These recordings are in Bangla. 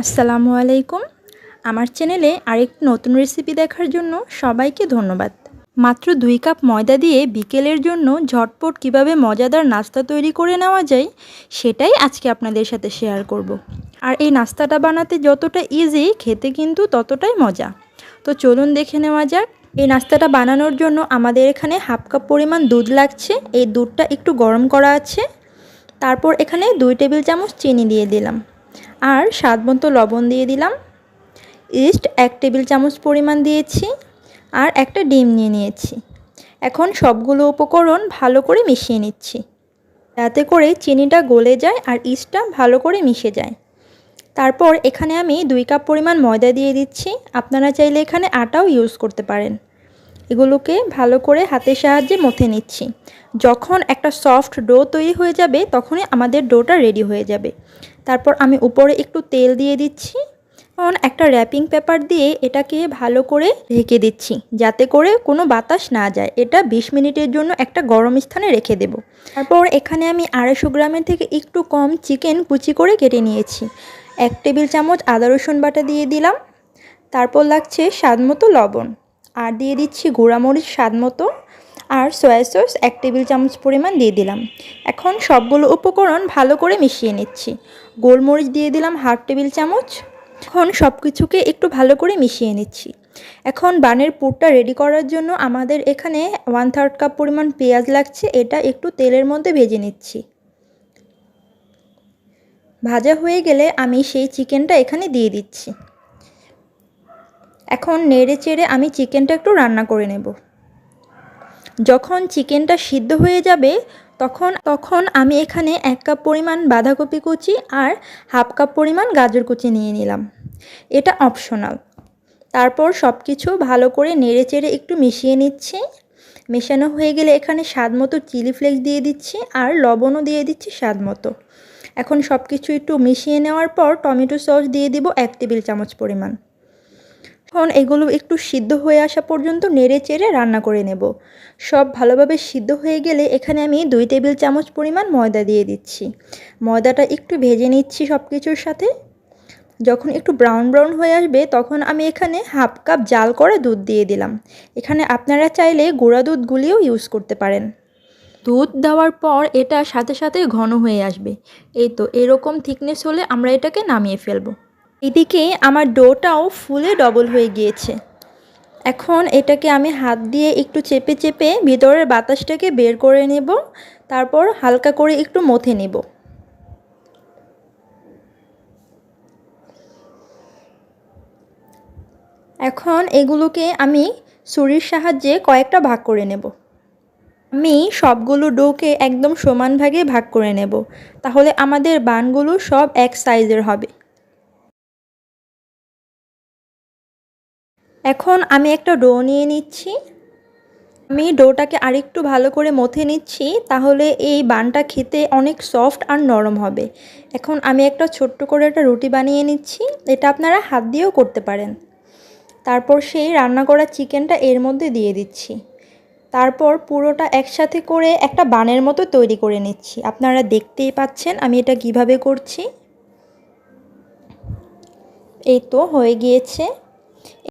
আসসালামু আলাইকুম। আমার চ্যানেলে আরেকটি নতুন রেসিপি দেখার জন্য সবাইকে ধন্যবাদ। মাত্র 2 কাপ ময়দা দিয়ে বিকেলের জন্য ঝটপট কিভাবে মজাদার নাস্তা তৈরি করে নেওয়া যায় সেটাই আজকে আপনাদের সাথে শেয়ার করব। আর এই নাস্তাটা বানাতে যতটা ইজি, খেতে কিন্তু ততটাই মজা। তো চলুন দেখে নেওয়া যাক। এই নাস্তাটা বানানোর জন্য আমাদের এখানে হাফ কাপ পরিমাণ দুধ লাগছে। এই দুধটা একটু গরম করা আছে। তারপর এখানে 2 টেবিল চামচ চিনি দিয়ে দিলাম, আর স্বাদমতো লবণ দিয়ে দিলাম। ইস্ট 1 টেবিল চামচ পরিমাণ দিয়েছি, আর একটা ডিম নিয়ে নিয়েছি। এখন সবগুলো উপকরণ ভালো করে মিশিয়ে নিচ্ছি, যাতে করে চিনিটা গলে যায় আর ইস্টটা ভালো করে মিশে যায়। তারপর এখানে আমি 2 কাপ পরিমাণ ময়দা দিয়ে দিচ্ছি। আপনারা চাইলে এখানে আটাও ইউজ করতে পারেন। এগুলোকে ভালো করে হাতের সাহায্যে মথে নিচ্ছি। যখন একটা সফট ডো তৈরি হয়ে যাবে তখনই আমাদের ডোটা রেডি হয়ে যাবে। তারপর আমি উপরে একটু তেল দিয়ে দিচ্ছি। এখন একটা র্যাপিং পেপার দিয়ে এটাকে ভালো করে ঢেকে দিচ্ছি, যাতে করে কোনো বাতাস না যায়। এটা 20 মিনিটের জন্য একটা গরম স্থানে রেখে দেব। তারপর এখানে আমি 250 গ্রামের থেকে একটু কম চিকেন কুচি করে কেটে নিয়েছি। 1 টেবিল চামচ আদা রসুন বাটা দিয়ে দিলাম। তারপর লাগছে স্বাদমতো লবণ, আর দিয়ে দিচ্ছি গুঁড়ামরিচ স্বাদমতো, আর সয়া সস 1 টেবিল চামচ পরিমাণ দিয়ে দিলাম। এখন সবগুলো উপকরণ ভালো করে মিশিয়ে নিচ্ছি। গোলমরিচ দিয়ে দিলাম 1/2 টেবিল চামচ। এখন সব কিছুকে একটু ভালো করে মিশিয়ে নিচ্ছি। এখন বানের পুরটা রেডি করার জন্য আমাদের এখানে 1/3 কাপ পরিমাণ পেঁয়াজ লাগছে। এটা একটু তেলের মধ্যে ভেজে নিচ্ছি। ভাজা হয়ে গেলে আমি সেই চিকেনটা এখানে দিয়ে দিচ্ছি। এখন নেড়ে চেড়ে আমি চিকেনটা একটু রান্না করে নেব। যখন চিকেনটা সিদ্ধ হয়ে যাবে তখন আমি এখানে 1 কাপ পরিমাণ বাঁধাকপি কুচি আর হাফ কাপ পরিমাণ গাজর কুচি নিয়ে নিলাম। এটা অপশনাল। তারপর সব কিছু ভালো করে নেড়ে চেড়ে একটু মিশিয়ে নিচ্ছি। মেশানো হয়ে গেলে এখানে স্বাদমতো চিলি ফ্লেক্স দিয়ে দিচ্ছি, আর লবণও দিয়ে দিচ্ছি স্বাদমতো। এখন সব কিছু একটু মিশিয়ে নেওয়ার পর টমেটো সস দিয়ে দিব 1 টেবিল চামচ পরিমাণ। এখন এগুলো একটু সিদ্ধ হয়ে আসা পর্যন্ত নেড়ে চেড়ে রান্না করে নেব। সব ভালোভাবে সিদ্ধ হয়ে গেলে এখানে আমি 2 টেবিল চামচ পরিমাণ ময়দা দিয়ে দিচ্ছি। ময়দাটা একটু ভেজে নিচ্ছি সব কিছুর সাথে। যখন একটু ব্রাউন ব্রাউন হয়ে আসবে তখন আমি এখানে হাফ কাপ জাল করা দুধ দিয়ে দিলাম। এখানে আপনারা চাইলে গুঁড়া দুধ গুলিও ইউজ করতে পারেন। দুধ দেওয়ার পর এটা সাথে সাথে ঘন হয়ে আসবে। এই তো এরকম থিকনেস হলে আমরা এটাকে নামিয়ে ফেলবো। এদিকে আমার ডোটাও ফুলে ডবল হয়ে গিয়েছে। এখন এটাকে আমি হাত দিয়ে একটু চেপে চেপে ভিতরের বাতাসটাকে বের করে নেব। তারপর হালকা করে একটু মথে নেব। এখন এগুলোকে আমি ছুরির সাহায্যে কয়েকটা ভাগ করে নেব। আমি সবগুলো ডোকে একদম সমান ভাগে ভাগ করে নেব, তাহলে আমাদের বানগুলো সব এক সাইজের হবে। এখন আমি একটা ডো নিয়ে নিচ্ছি। আমি ডোটাকে আরেকটু ভালো করে মথে নিচ্ছি, তাহলে এই বানটা খেতে অনেক সফট আর নরম হবে। এখন আমি একটা ছোট্ট করে একটা রুটি বানিয়ে নিচ্ছি। এটা আপনারা হাত দিয়েও করতে পারেন। তারপর সেই রান্না করা চিকেনটা এর মধ্যে দিয়ে দিচ্ছি। তারপর পুরোটা একসাথে করে একটা বানের মতো তৈরি করে নিচ্ছি। আপনারা দেখতেই পাচ্ছেন আমি এটা কিভাবে করছি। এই তো হয়ে গিয়েছে।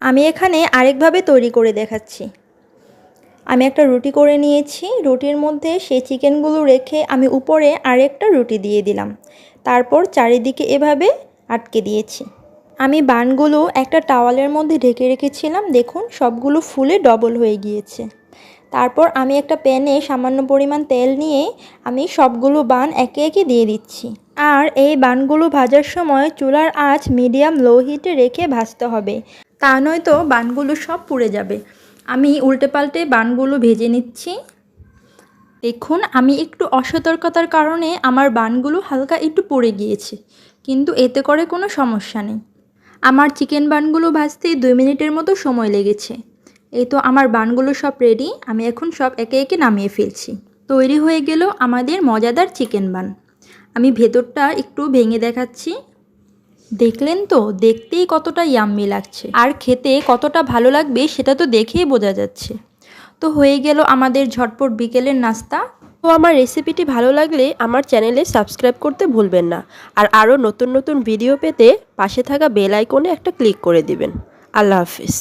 আমি এখানে আরেকভাবে তৈরি করে দেখাচ্ছি। আমি একটা রুটি করে নিয়েছি। রুটির মধ্যে সেই চিকেনগুলো রেখে আমি উপরে আরেকটা রুটি দিয়ে দিলাম। তারপর চারিদিকে এভাবে আটকে দিয়েছি। আমি বানগুলো একটা টাওয়ালের মধ্যে ঢেকে রেখেছিলাম। দেখুন সবগুলো ফুলে ডবল হয়ে গিয়েছে। তারপর আমি একটা প্যানে সামান্য পরিমাণ তেল নিয়ে আমি সবগুলো বান একে একে দিয়ে দিচ্ছি। আর এই বানগুলো ভাজার সময় চুলার আঁচ মিডিয়াম লো হিটে রেখে ভাজতে হবে, তা নয়তো বানগুলো সব পুড়ে যাবে। আমি উল্টে পাল্টে বানগুলো ভেজে নিচ্ছি। দেখুন আমি একটু অসতর্কতার কারণে আমার বানগুলো হালকা একটু পুড়ে গিয়েছে, কিন্তু এতে করে কোনো সমস্যা নেই। আমার চিকেন বানগুলো ভাজতে 2 মিনিটের মতো সময় লেগেছে। এই তো আমার বানগুলো সব রেডি। আমি এখন সব একে একে নামিয়ে ফেলছি। তৈরি হয়ে গেল আমাদের মজাদার চিকেন বান। আমি ভেতরটা একটু ভেঙে দেখাচ্ছি। দেখলেন তো, দেখতেই কতটা ইয়াম্মি লাগছে, আর খেতে কতটা ভালো লাগবে সেটা তো দেখেই বোঝা যাচ্ছে। তো হয়ে গেল আমাদের ঝটপট বিকেলের নাস্তা। তো আমার রেসিপিটি ভালো লাগলে আমার চ্যানেলে সাবস্ক্রাইব করতে ভুলবেন না। আর আরও নতুন নতুন ভিডিও পেতে পাশে থাকা বেল আইকনে একটা ক্লিক করে দিবেন। আল্লাহ হাফিজ।